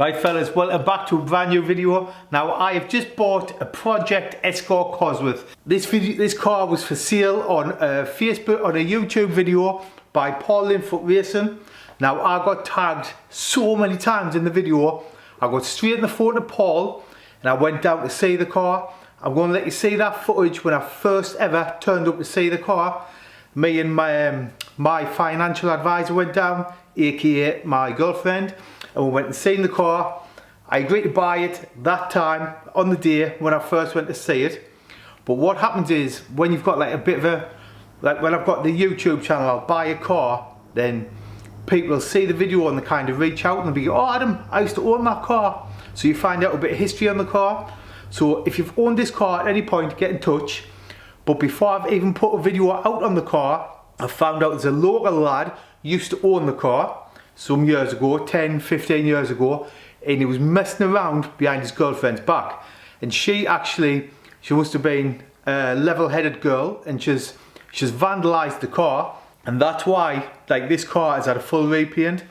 Right fellas, welcome back to a brand new video. Now I have just bought a Project Escort Cosworth. This car was for sale on Facebook, on a YouTube video by Paul Linfoot Racing. Now I got tagged so many times in the video. I got straight in the phone to Paul and I went down to see the car. I'm going to let you see that footage when I first ever turned up to see the car. Me and my financial advisor went down, aka my girlfriend, and we went and seen the car. I agreed to buy it that time on the day when I first went to see it. But what happens is when you've got like a bit of a, like when I've got the YouTube channel, I'll buy a car, then people will see the video and they kind of reach out and they'll be, oh Adam, I used to own that car. So you find out a bit of history on the car. So if you've owned this car at any point, get in touch. But before I've even put a video out on the car, I found out there's a local lad used to own the car some years ago, 10, 15 years ago, and he was messing around behind his girlfriend's back. And she must have been a level-headed girl, and she's vandalised the car, and that's why, like, this car has had a full repaint.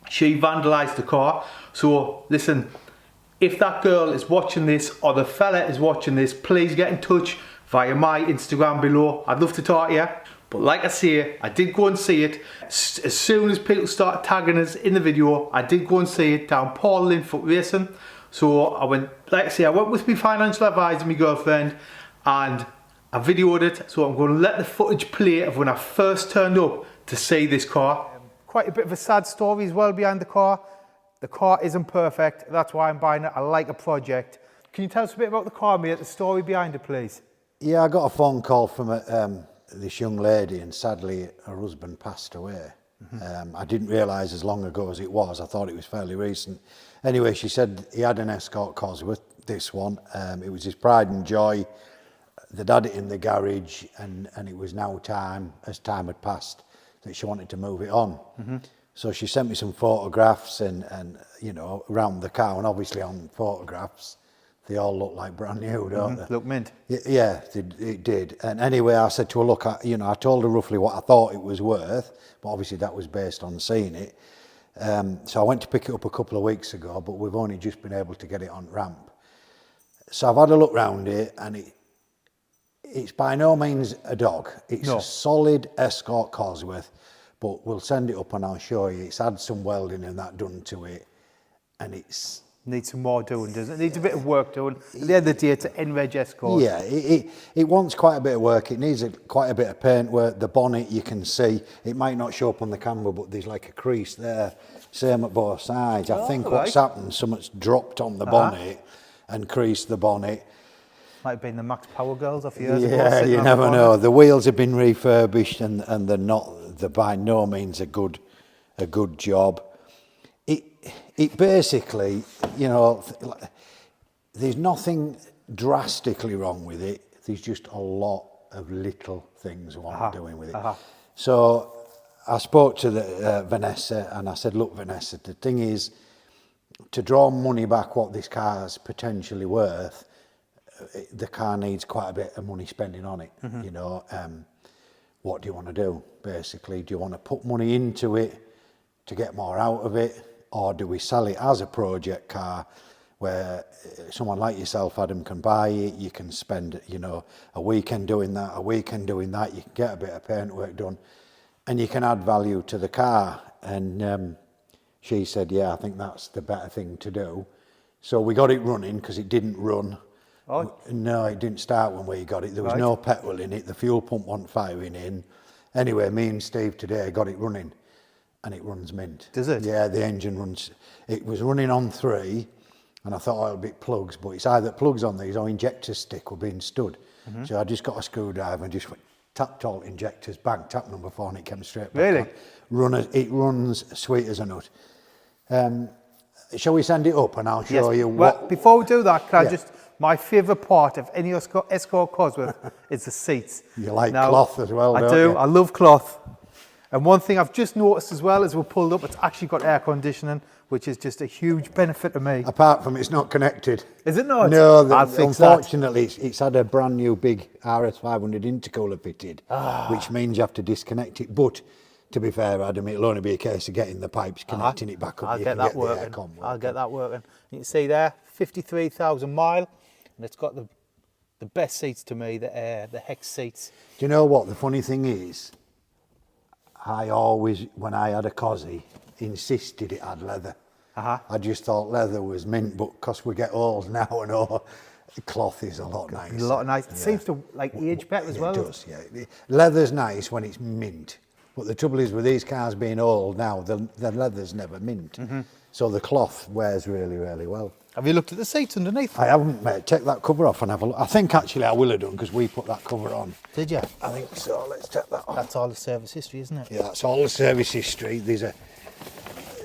She vandalised the car. So listen, if that girl is watching this or the fella is watching this, please get in touch via my Instagram below. I'd love to talk to you. But like I say, I did go and see it. As soon as people started tagging us in the video, I did go and see it down Paul Linfoot Racing. So I went, like I say, I went with my financial advisor, my girlfriend, and I videoed it. So I'm going to let the footage play of when I first turned up to see this car. Quite a bit of a sad story as well behind the car. The car isn't perfect, that's why I'm buying it. I like a Project. Can you tell us a bit about the car, mate, the story behind it, please? Yeah, I got a phone call from this young lady, and sadly her husband passed away. I didn't realise as long ago as it was. I thought it was fairly recent. Anyway, she said he had an Escort Cosworth, this one. It was his pride and joy. They'd had it in the garage, and it was now time, as time had passed, that she wanted to move it on. So she sent me some photographs and you know, around the car, and obviously on photographs they all look like brand new, don't they? Look mint. Yeah, it did. And anyway, I said to her, look, I told her roughly what I thought it was worth, but obviously that was based on seeing it. So I went to pick it up a couple of weeks ago, but we've only just been able to get it on ramp. So I've had a look round it, and it's by no means a dog. It's a solid Escort Cosworth, but we'll send it up and I'll show you. It's had some welding and that done to it, and it's... Needs some more doing, doesn't it? Needs a bit of work doing. At the end of the day, it's an NREG Escort. Yeah, it wants quite a bit of work. It needs quite a bit of paint work. The bonnet, you can see, it might not show up on the camera, but there's like a crease there. Same at both sides. I think what's happened, something's dropped on the bonnet and creased the bonnet. Might have been the Max Power girls off years ago. Yeah, you never know. The wheels have been refurbished, and they're by no means a good job. It basically, you know, there's nothing drastically wrong with it. There's just a lot of little things I want doing with it. So I spoke to Vanessa, and I said, look, Vanessa, the thing is, to draw money back what this car's potentially worth, the car needs quite a bit of money spending on it. You know, what do you want to do, basically? Do you want to put money into it to get more out of it? Or do we sell it as a project car where someone like yourself, Adam, can buy it? You can spend, you know, a weekend doing that, you can get a bit of paint work done, and you can add value to the car. And she said, yeah, I think that's the better thing to do. So we got it running, because it didn't run. Oh. No, it didn't start when we got it. There was no petrol in it. The fuel pump wasn't firing in. Anyway, me and Steve today got it running. And it runs mint. Does it? Yeah, the engine runs. It was running on 3, and I thought, oh, it'll be plugs, but it's either plugs on these or injector stick were being stood. So I just got a screwdriver and just went, tapped all injectors, bang, tap number 4, and it came straight back. Really? It runs sweet as a nut. Shall we send it up and I'll show you what... Well, before we do that, can I just... My favourite part of any Escort Cosworth is the seats. You like cloth as well, don't you? I love cloth. And one thing I've just noticed as well as we're pulled up, it's actually got air conditioning, which is just a huge benefit to me. Apart from it's not connected. Is it not? No, unfortunately it's had a brand new big RS500 intercooler fitted, which means you have to disconnect it. But to be fair, Adam, it'll only be a case of getting the pipes, connecting it back up. I'll You get can that the working. aircon I'll get that working. You can see there, 53,000 mile, and it's got the best seats to me, the hex seats. Do you know what the funny thing is? I always, when I had a Cosy, insisted it had leather. I just thought leather was mint, but because we get old now and all, cloth is a lot nicer. A lot nice. It seems to like age better as well. It does, yeah. Leather's nice when it's mint, but the trouble is with these cars being old now, the leather's never mint. So the cloth wears really, really well. Have you looked at the seats underneath? I haven't, mate. Take that cover off and have a look. I think actually I will have done because we put that cover on. Did you? I think so. Let's take that off. That's all the service history, isn't it? Yeah, that's all the service history. These are,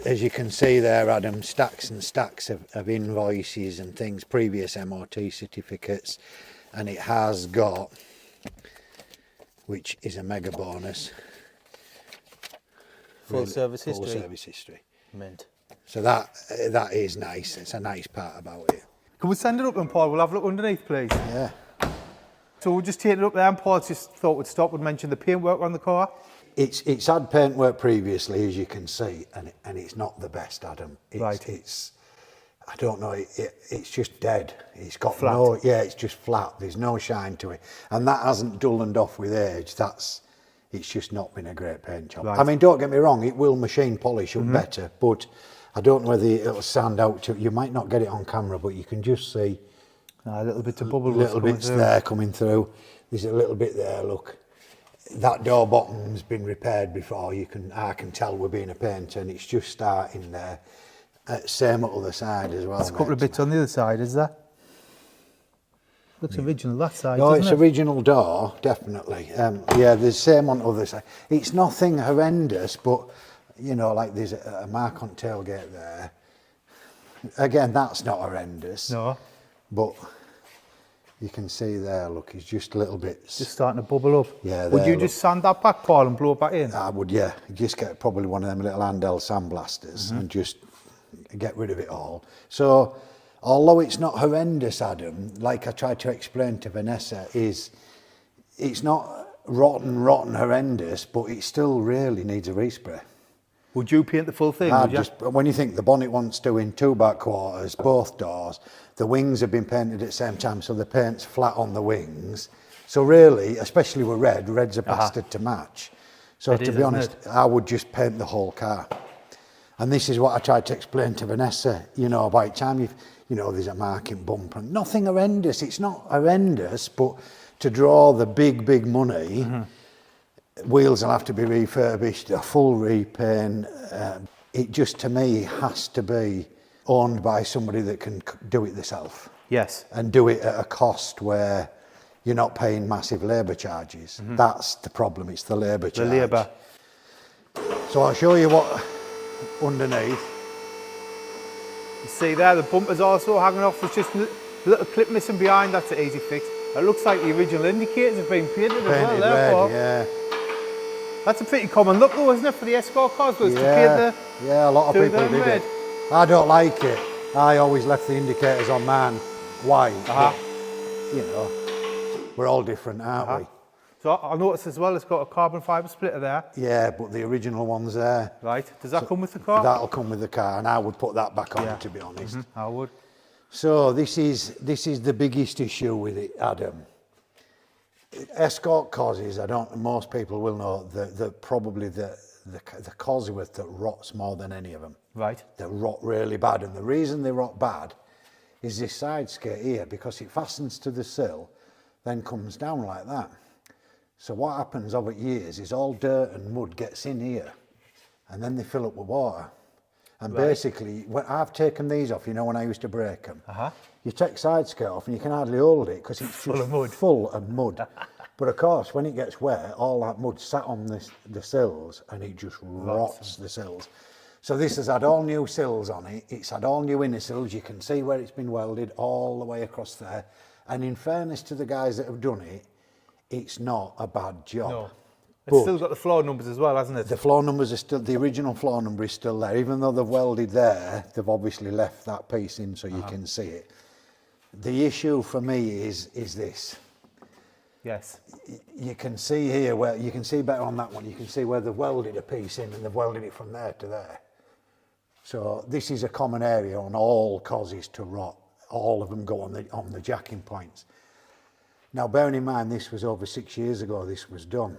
as you can see there, Adam, stacks and stacks of invoices and things, previous MOT certificates, and it has got, which is a mega bonus, Full service history. Full service history. Mint. So that is nice. It's a nice part about it. Can we send it up then, Paul? We'll have a look underneath, please. Yeah. So we'll just take it up there, and Paul just thought we'd stop and mention the paintwork on the car. It's had paintwork previously, as you can see, and it's not the best, Adam. Right. It's I don't know. It's just dead. It's got Flat. no. Yeah, it's just flat. There's no shine to it, and that hasn't dulled off with age. It's just not been a great paint job. Right. I mean, don't get me wrong. It will machine polish up better, but I don't know whether it'll stand out. You might not get it on camera, but you can just see A little bit of bubble. little bits there coming through. There's a little bit there. Look. That door bottom's been repaired before. I can tell we're being a painter, and it's just starting there. Same at the other side as well. There's a couple of bits on the other side, is there? Looks original that side. No, doesn't it's it? original door, definitely. Yeah, there's same on the other side. It's nothing horrendous, but you know, like there's a mark on tailgate there. Again, that's not horrendous. No. But you can see there, look, it's just a little bit. Just starting to bubble up. Yeah. Would there, you just sand that back, Paul, and blow it back in? I would, yeah. Just get probably one of them little handheld sandblasters and just get rid of it all. So, although it's not horrendous, Adam, like I tried to explain to Vanessa, it's not rotten horrendous, but it still really needs a respray. Would you paint the full thing? When you think the bonnet wants to in two back quarters, both doors, the wings have been painted at the same time, so the paint's flat on the wings. So really, especially with red's a bastard to match. So to be honest, I would just paint the whole car. And this is what I tried to explain to Vanessa. You know, by the time there's a marking bumper, nothing horrendous. It's not horrendous, but to draw the big money, wheels will have to be refurbished, a full repaint. It just, to me, has to be owned by somebody that can do it themselves. Yes. And do it at a cost where you're not paying massive labour charges. That's the problem, it's the labour charge. The labour. So I'll show you what underneath. You see there, the bumper's also hanging off. There's just a little clip missing behind. That's an easy fix. It looks like the original indicators have been painted as well. Painted there, Paul. red, yeah. That's a pretty common look though, isn't it, for the Escort Cosworth to paint yeah, a lot of people did red. it. I don't like it. I always left the indicators on mine white. But, you know, we're all different, aren't we? So I noticed as well it's got a carbon fibre splitter there. Yeah, but the original one's there. Right. Does that come with the car? That'll come with the car, and I would put that back on, to be honest. I would. So this is the biggest issue with it, Adam. Escort Cosies, most people will know probably the Cosworth that rots more than any of them. Right. They rot really bad, and the reason they rot bad is this side skate here, because it fastens to the sill, then comes down like that. So what happens over years is all dirt and mud gets in here, and then they fill up with water. And basically, when I've taken these off, you know, when I used to break them, you take side skate off and you can hardly hold it because it's full of mud. But of course, when it gets wet, all that mud sat on the sills and it just rots the sills. So this has had all new sills on it. It's had all new inner sills. You can see where it's been welded all the way across there. And in fairness to the guys that have done it, it's not a bad job. No. It's still got the floor numbers as well, hasn't it? The floor numbers are still, the original floor number is still there. Even though they've welded there, they've obviously left that piece in so you can see it. The issue for me is this. Yes. You can see here where, you can see better on that one, you can see where they've welded a piece in and they've welded it from there to there. So this is a common area on all causes to rot. All of them go on the jacking points. Now, bearing in mind this was over 6 years ago this was done,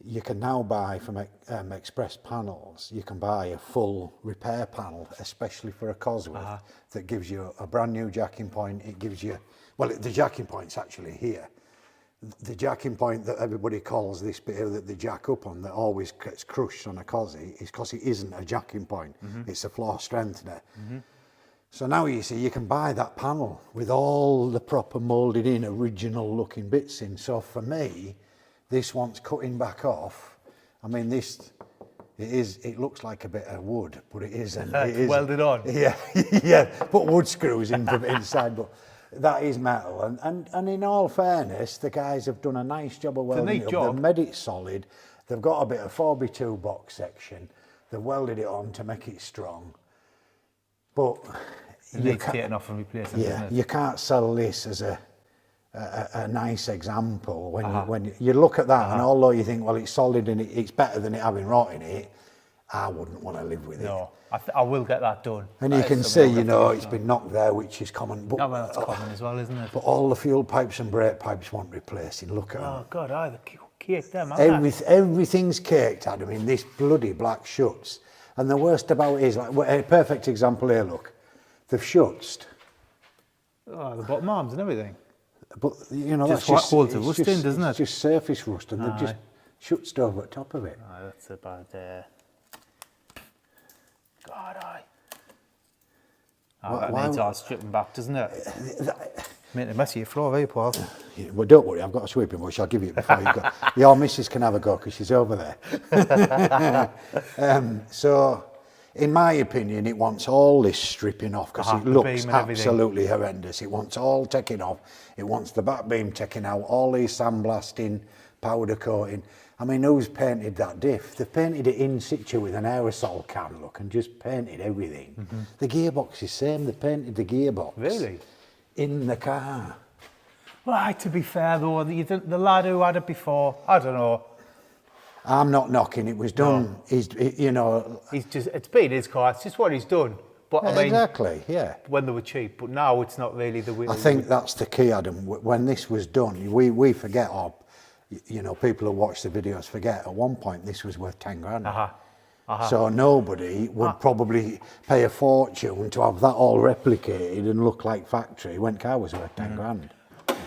you can now buy from Express Panels, you can buy a full repair panel, especially for a Cosworth, that gives you a brand new jacking point. It gives you, well, the jacking point's actually here. The jacking point that everybody calls this bit here that they jack up on, that always gets crushed on a Cosy, is because it isn't a jacking point, it's a floor strengthener. So now you see, you can buy that panel with all the proper moulded in, original looking bits in. So for me, this wants cutting back off. I mean, it looks like a bit of wood, but it isn't. It is welded on. Yeah, yeah, put wood screws in from inside, but that is metal. And in all fairness, the guys have done a nice job of welding it up. They've made it solid. They've got a bit of 4x2 box section. They've welded it on to make it strong. But it needs taking off and replacing, doesn't it? You can't sell this as a nice example when you look at that, and although you think, well, it's solid and it's better than it having rot in it, I wouldn't want to live with it. No, I will get that done. And you can see, you know, it's been knocked there, which is common. But, well, that's common as well, isn't it? But all the fuel pipes and brake pipes want replacing. Look at them. Oh God, the cake them, aren't they? Everything's caked, Adam, in this bloody black shuts. And the worst about it is, like, a perfect example here, look. They've shutsed. Oh, the bottom arms and everything. But, you know, just that's just... holds the rust in, doesn't it? It's just surface rust, and they've just shutsed over the top of it. Oh, that's a bad... God, that needs all stripping back, doesn't it? Make a mess of your floor, eh, Paul? Yeah, well, don't worry, I've got a sweeping brush. I'll give you it before you go. Your missus can have a go because she's over there. So, in my opinion, it wants all this stripping off because it looks absolutely horrendous. It wants all taken off. It wants the back beam taken out, all these sandblasting, powder coating. I mean, who's painted that diff? They've painted it in situ with an aerosol can, look, and just painted everything. The gearbox is same. They painted the gearbox. Really? In the car. Well, to be fair though, the lad who had it before, I don't know. I'm not knocking. It was done. No. You know. It's been his car. It's just what he's done. But I mean, exactly. Yeah. When they were cheap, but now it's not really the way. I think that's the key, Adam. When this was done, we forget, or you know, people who watch the videos forget. At one point, this was worth 10 grand. So nobody would probably pay a fortune to have that all replicated and look like factory when car was worth 10 grand.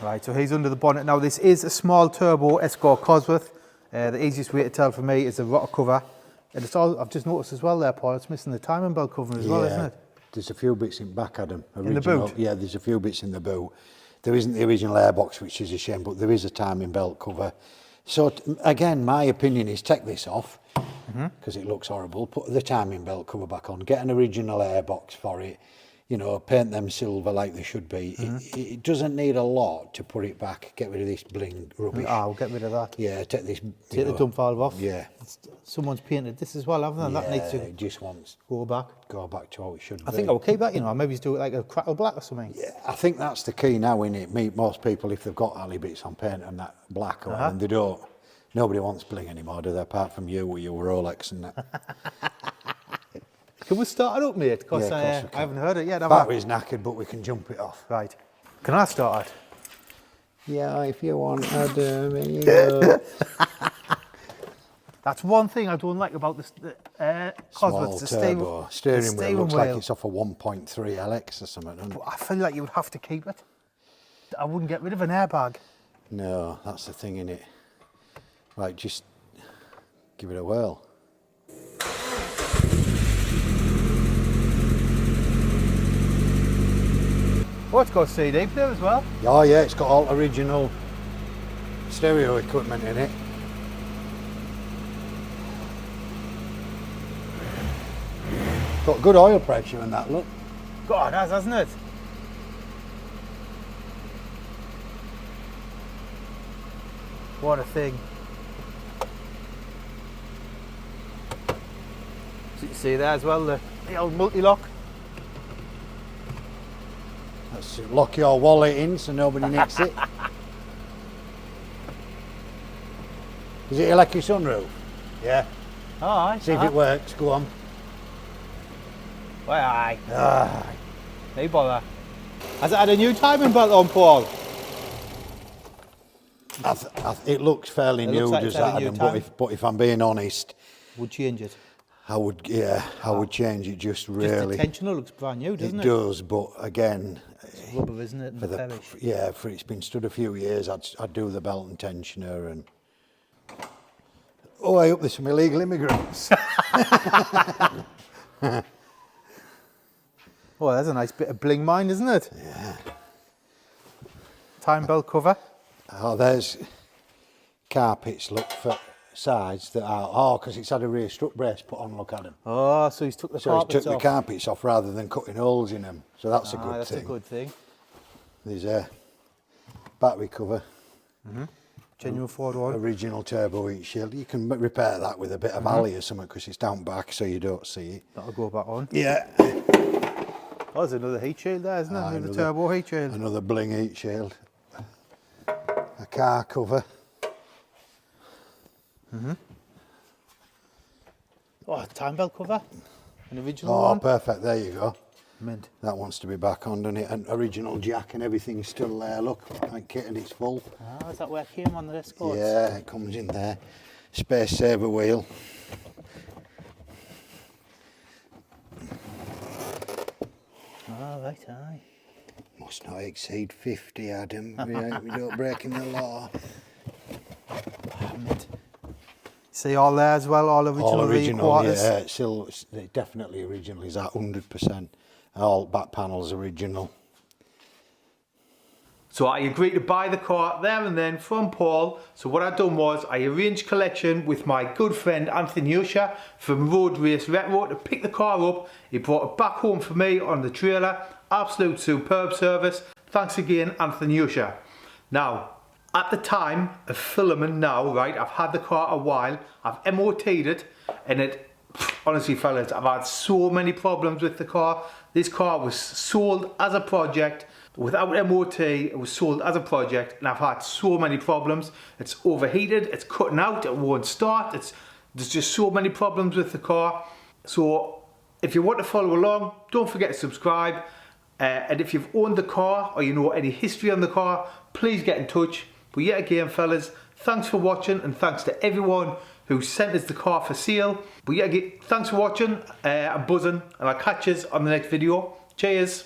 Right, so he's under the bonnet now. This is a small turbo Escort Cosworth. The easiest way to tell for me is the rotor cover. And it's all, I've just noticed as well there, Paul, it's missing the timing belt cover as well, isn't it? There's a few bits in back, Adam. In the boot? Yeah, there's a few bits in the boot. There isn't the original airbox, which is a shame, but there is a timing belt cover. So again, my opinion is take this off, because it looks horrible, put the timing belt cover back on, get an original airbox for it, you know, paint them silver like they should be. It doesn't need a lot to put it back, get rid of this bling rubbish. I'll get rid of that. Yeah, take this... Take the dump valve off. Yeah. Someone's painted this as well, haven't they? That needs to it just wants... Go back to how it should be. I think I'll keep that, you know, maybe do it like a crackle black or something. Yeah, I think that's the key now, innit? Most people, if they've got alley bits on paint and that black, and they don't, nobody wants bling anymore, do they? Apart from you with your Rolex and that. Can we start it up, mate? Because I haven't heard it yet. Battery's knackered, but we can jump it off. Right. Can I start it? Yeah, if you want, Adam. Here you go. That's one thing I don't like about the Cosworth. The turbo. Steering wheel looks like it's off a 1.3 LX or something, doesn't it? I feel like you would have to keep it. I wouldn't get rid of an airbag. No, that's the thing, innit? Right, just give it a whirl. Oh, it's got CD player as well. Oh yeah, it's got all original stereo equipment in it. Got good oil pressure in that, look. God, it has, hasn't it? What a thing. So you see there as well, the old multi-lock. Let's lock your wallet in so nobody nicks it. Is it electric sunroof? Yeah. Alright. See if it works. Go on. Well, aye. Ah. No bother. Has it had a new timing belt on, Paul? It looks fairly new, like does it's had a that? new Adam, time. but if I'm being honest, Would change it. I would change it just really. Just the tensioner looks brand new, doesn't it? It does, but again, It's rubber, isn't it? And for the the polish. for it's been stood a few years. I'd do the belt and tensioner and. Oh, I hope there's some illegal immigrants. Oh, that's a nice bit of bling mine, isn't it? Yeah. Time belt cover. Oh, there's carpets. Look for sides that are. Oh, because it's had a rear strut brace put on. Look at them. Oh, so he's took the So he's carpets took the off. carpets off rather than cutting holes in them. So that's a good That's thing. a good thing. There's a battery cover. Genuine Ford one. Original turbo heat shield. You can repair that with a bit of alley or something because it's down back so you don't see it. That'll go back on. Yeah. Oh, there's another heat shield there, isn't there? Another another- turbo heat shield. Another bling heat shield. A car cover. Oh, time belt cover. An original Oh, one. perfect. There you go. Mint. That wants to be back on, doesn't it? An original jack and everything's still there. Look, like kit and it's full. Ah, is that where it came on the Escort? Yeah, it comes in there. Space saver wheel. Oh, right, aye. Must not exceed 50, Adam. We don't breaking the law. Mint. See all there as well, all original, All original, quarters. yeah. It's definitely original. Is that 100%? All back panels original. So I agreed to buy the car there and then from Paul. So what I done was I arranged collection with my good friend Anthony Usher from Road Race Retro to pick the car up. He brought it back home for me on the trailer. Absolute superb service. Thanks again, Anthony Usher. Now, at the time of filming now, right, I've had the car a while. I've MOT'd it and it, honestly fellas, I've had so many problems with the car. This car was sold as a project. Without MOT, it was sold as a project and I've had so many problems. It's overheated, it's cutting out, it won't start. There's just so many problems with the car. So if you want to follow along, don't forget to subscribe. And if you've owned the car or you know any history on the car, please get in touch. But yet again, fellas, thanks for watching and thanks to everyone who sent us the car for sale. But yet again, thanks for watching. I'm buzzing and I'll catch you on the next video. Cheers.